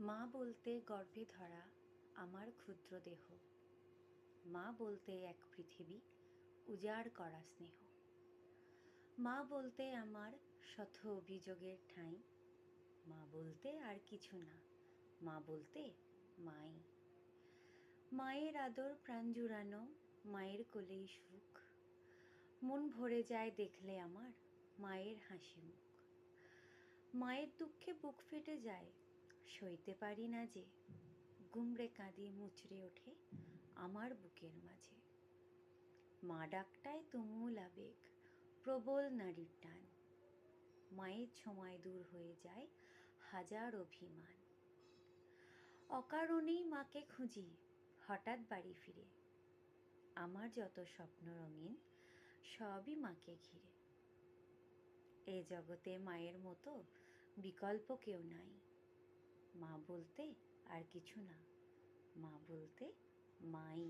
মা বলতে গর্ভে ধরা আমার ক্ষুদ্র দেহ, মা বলতে এক পৃথিবী উজাড় করা স্নেহ, মা বলতে আমার শত অভিযোগের ঠাঁই, মা বলতে আর কিছু না, মা বলতে মাই। মায়ের আদর প্রাণ জুড়ানো, মায়ের কোলেই সুখ, মন ভরে যায় দেখলে আমার মায়ের হাসি মুখ। মায়ের দুঃখে বুক ফেটে যায়, সইতে পারি না যে, গুমড়ে কাঁদি মুচড়ে ওঠে আমার বুকের মাঝে। মা ডাকটায় তুমুল আবেগ, প্রবল নারীর টান, মায়ের ছোঁয়ায় দূর হয়ে যায় হাজার অভিমান। অকারণেই মাকে খুঁজি হঠাৎ বাড়ি ফিরে, আমার যত স্বপ্ন রঙিন সবই মাকে ঘিরে। এ জগতে মায়ের মতো বিকল্প কেউ নাই, মা বলতে আর কিছু না, মা বলতে মাই।